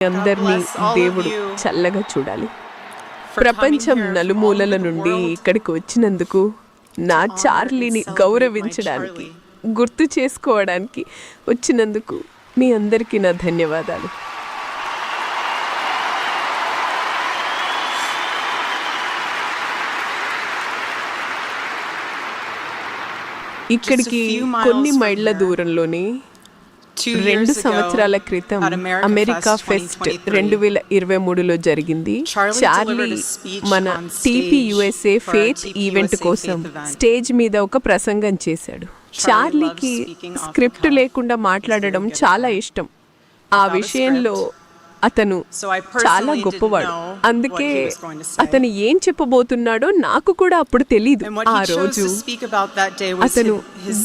అందరినీ దేవుడు చల్లగా చూడాలి. ప్రపంచం నలుమూలల నుండి ఇక్కడికి వచ్చినందుకు, నా చార్లీని గౌరవించడానికి, గుర్తు చేసుకోవడానికి వచ్చినందుకు మీ అందరికీ నా ధన్యవాదాలు. ఇక్కడికి కొన్ని మైళ్ళ దూరంలోని 2 సంవత్సరాల క్రితం అమెరికా ఫెస్ట్ 2023లో జరిగింది. చార్లీ మన TPUSA ఫెయిత్ ఈవెంట్ కోసం స్టేజ్ మీద ఒక ప్రసంగం చేశాడు. చార్లీకి స్క్రిప్ట్ లేకుండా మాట్లాడడం చాలా ఇష్టం. ఆ విషయంలో అతను చాలా గొప్పవాడు. అందుకే అతను ఏం చెప్పబోతున్నాడో నాకు కూడా అప్పుడు తెలీదు. ఆ రోజు అతను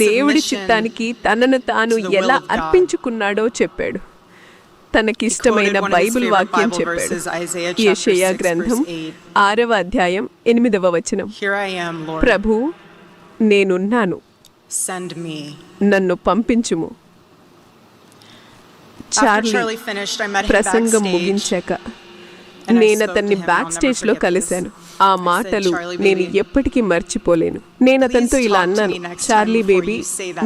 దేవుడి చిత్తానికి తనను తాను ఎలా అర్పించుకున్నాడో చెప్పాడు. తనకిష్టమైన బైబిల్ వాక్యం చెప్పాడు. యెషయా గ్రంథం 6వ అధ్యాయం 8వ వచనం, ప్రభు నేనున్నాను, నన్ను పంపించుము. చార్లీ ప్రసంగం ముగించాక నేను అతన్ని బ్యాక్ స్టేజ్ లో కలిశాను. ఆ మాటలు నేను ఎప్పటికీ మర్చిపోలేను. నేను అతనితో ఇలా అన్నాను, చార్లీ బేబీ,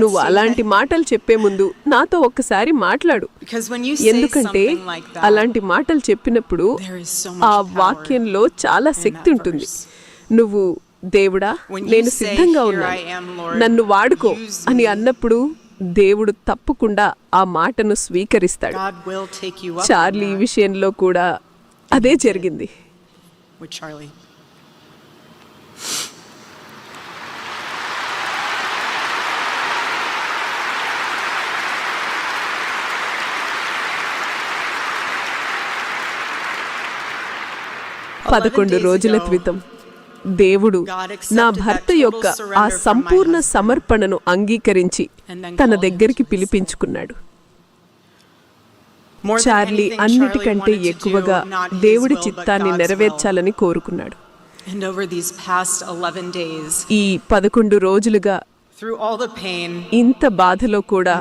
నువ్వు అలాంటి మాటలు చెప్పే ముందు నాతో ఒక్కసారి మాట్లాడు. ఎందుకంటే అలాంటి మాటలు చెప్పినప్పుడు ఆ వాక్యంలో చాలా శక్తి ఉంటుంది. నువ్వు దేవుడా నేను సిద్ధంగా ఉన్నాను, నన్ను వాడుకో అని అన్నప్పుడు దేవుడు తప్పకుండా ఆ మాటను స్వీకరిస్తాడు. చార్లీ విషయంలో కూడా అదే జరిగింది. పదకొండు రోజుల క్రితం దేవుడు నా భర్త యొక్క ఆ సంపూర్ణ సమర్పణను అంగీకరించి తన దగ్గరికి పిలిపించుకున్నాడు. చార్లీ అన్నిటికంటే ఎక్కువగా దేవుడి చిత్తాన్ని నెరవేర్చాలని కోరుకున్నాడు. ఈ 11 రోజులుగా ఇంత బాధలో కూడా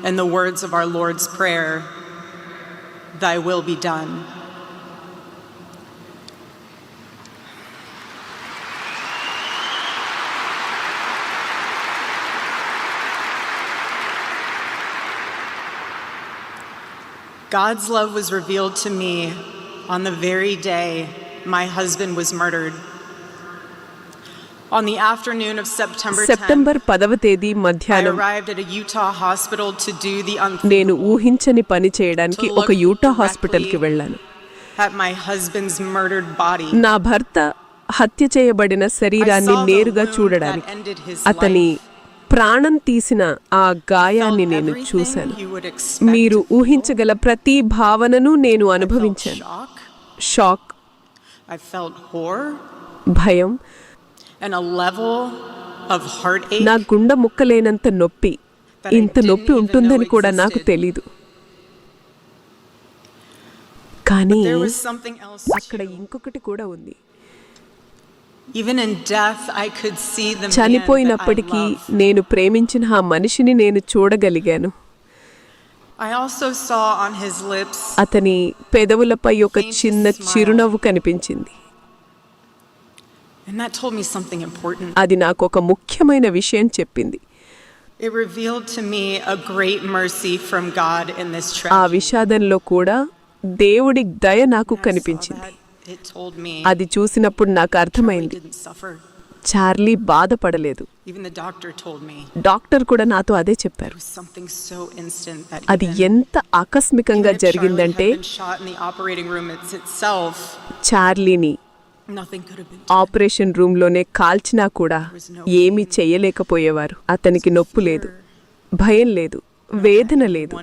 in the words of our Lord's prayer, thy will be done. God's love was revealed to me on the very day my husband was murdered. On the afternoon of September 10వ తేదీ మధ్యాహ్నం నేను ఊహించని పని చేయడానికి ఒక యూటా హాస్పిటల్కి వెళ్ళాను. నా భర్త హత్య చేయబడిన శరీరాన్ని నేరుగా చూడడానికి, అతని ప్రాణం తీసిన ఆ గాయాన్ని నేను చూశాను. మీరు ఊహించగల ప్రతి భావనను నేను అనుభవించాను. షాక్, భయం, నా గుండె ముక్కలేనంత నొప్పి. ఇంత నొప్పి ఉంటుందని కూడా నాకు తెలీదు. కానీ అక్కడ ఇంకొకటి కూడా ఉంది. చనిపోయినప్పటికీ నేను ప్రేమించిన ఆ మనిషిని నేను చూడగలిగాను. అతని పెదవులపై ఒక చిన్న చిరునవ్వు కనిపించింది. అది నాకు ఒక ముఖ్యమైన విషయం చెప్పింది. ఆ విషాదంలో కూడా దేవుడి దయ నాకు కనిపించింది. అది చూసినప్పుడు నాకు అర్థమైంది, చార్లీ బాధపడలేదు. డాక్టర్ కూడా నాతో అదే చెప్పారు. అది ఎంత ఆకస్మికంగా జరిగిందంటే చార్లీని ఆపరేషన్ రూమ్లోనే కాల్చినా కూడా ఏమీ చెయ్యలేకపోయేవారు. అతనికి నొప్పి లేదు, భయం లేదు, వేదన లేదు.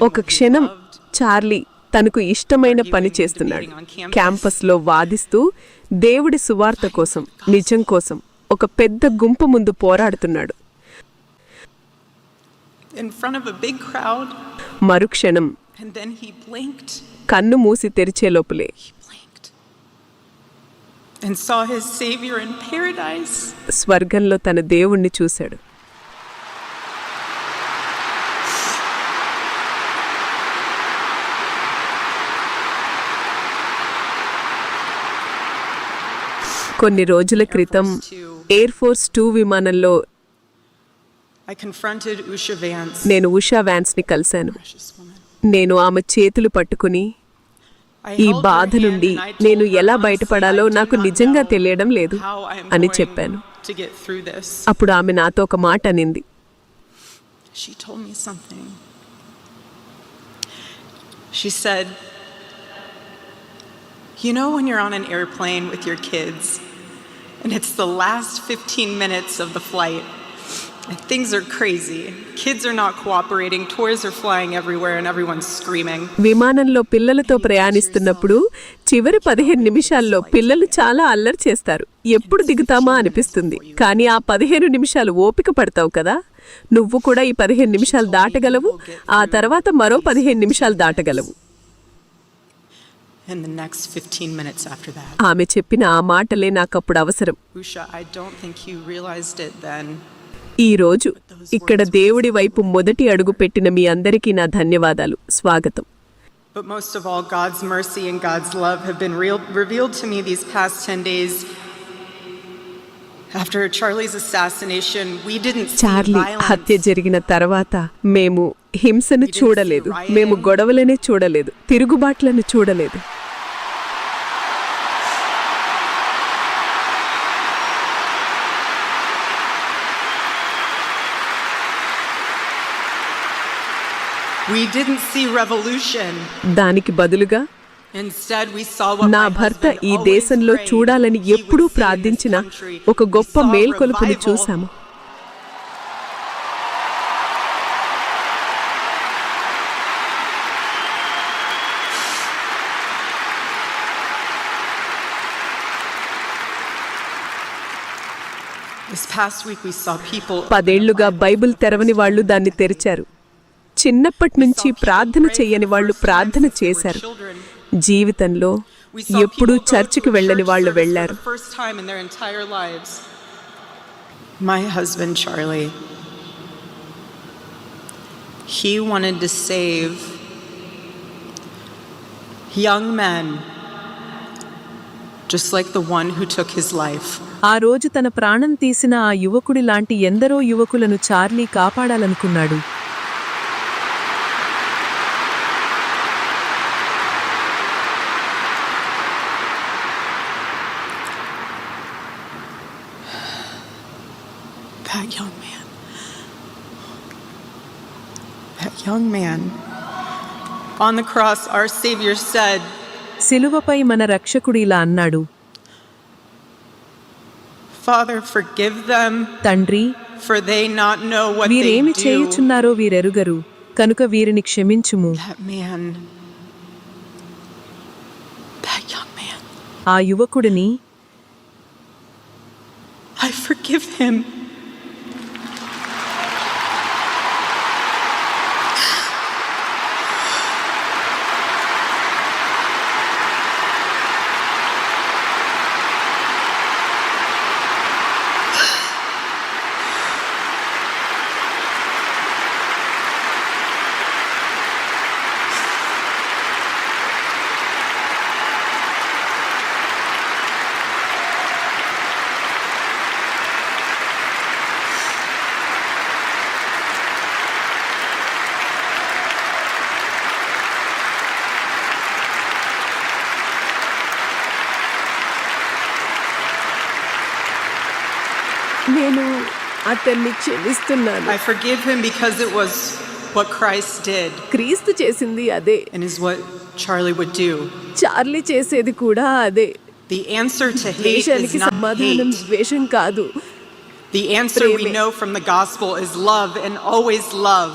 ఒక క్షణం చార్లీ తనకు ఇష్టమైన పని చేస్తున్నాడు. క్యాంపస్లో వాదిస్తూ దేవుడి సువార్త కోసం, నిజం కోసం ఒక పెద్ద గుంపు ముందు పోరాడుతున్నాడు. మరుక్షణం కన్ను మూసి తెరిచే లోపలే స్వర్గంలో తన దేవుణ్ణి చూశాడు. కొన్ని రోజుల క్రితం ఎయిర్ ఫోర్స్ 2 విమానంలో I confronted Usha Vance. నేను ఉషా వ్యాన్స్ని కలిశాను. Precious woman. నేను ఆమె చేతులు పట్టుకుని I ఈ held her బాధ hand నుండి and I told నేను her, ఎలా honestly, బయటపడాలో I do నాకు not నిజంగా know తెలియడం లేదు how I am అని going చెప్పాను. to get through this. అప్పుడు ఆమె నాతో ఒక మాట అనింది. She told me something. She said, "You know when you're on an airplane with your kids and it's the last 15 minutes of the flight and things are crazy. Kids are not cooperating, toys are flying everywhere and everyone's screaming." విమానంలో పిల్లలతో ప్రయాణిస్తున్నప్పుడు చివరి 15 నిమిషాల్లో పిల్లలు చాలా అల్లరి చేస్తారు. ఎప్పుడు దిగుతామా అనిపిస్తుంది. కానీ ఆ 15 నిమిషాలు ఓపిక పడతావు కదా. నువ్వు కూడా ఈ 15 నిమిషాలు దాటగలవు. ఆ తర్వాత మరో 15 నిమిషాలు దాటగలవు. And the next 15 minutes after that. ఆమె చెప్పిన ఆ మాటలే నాకప్పుడు అవసరం. Usha, I don't think you realized it then. ఈ రోజు ఇక్కడ దేవుడి వైపు మొదటి అడుగు పెట్టిన మీ అందరికీ నా ధన్యవాదాలు. స్వాగతం. But most of all, God's mercy and God's love have been revealed to me these past 10 days. After Charlie's assassination, we didn't see Charlie violence. హత్య జరిగిన తర్వాత మేము హింసను చూడలేదు. మేము గొడవలనే చూడలేదు. తిరుగుబాట్లను చూడలేదు. We didn't see revolution. దానికి బదులుగా Instead, we saw what నా my భర్త husband ఈ always దేశంలో prayed చూడాలని he would ఎప్పుడూ see in this ప్రార్థించిన country. ఒక గొప్ప We saw మేల్కొలుపుని revival. చూశాము. This past week, we saw people. 10 ఏళ్లుగా బైబిల్ తెరవని వాళ్ళు దాన్ని తెరిచారు. చిన్నప్పటి నుంచి ప్రార్థన చెయ్యని వాళ్ళు ప్రార్థన చేశారు. జీవితంలో ఎప్పుడూ చర్చికి వెళ్ళని వాళ్ళు వెళ్ళారు. My husband Charlie, he wanted to save young men just like the one who took his life. ఆ రోజు తన ప్రాణం తీసిన ఆ యువకుడి లాంటి ఎందరో యువకులను Charlie కాపాడాలనుకున్నాడు. That young man on the cross, our Savior said, సిలువపై మన రక్షకుడు ఇలా అన్నాడు, "Father, forgive them, తండ్రి, for they not know what they వీరేమి do." చేయుచున్నారో వీరెరుగరు, కనుక వీరిని క్షమించుము. That young man, ఆ యువకుడిని I forgive him. నేను అతన్ని క్షమిస్తున్నాను. I forgive him because it was what Christ did క్రీస్తు చేసింది అదే. and is what Charlie would do. Charlie చేసేది కూడా అదే. The answer to hate is ద్వేషానికి not సమాధానం hate. ద్వేషం కాదు. The answer we ప్రేమే. know from the gospel is love and always love.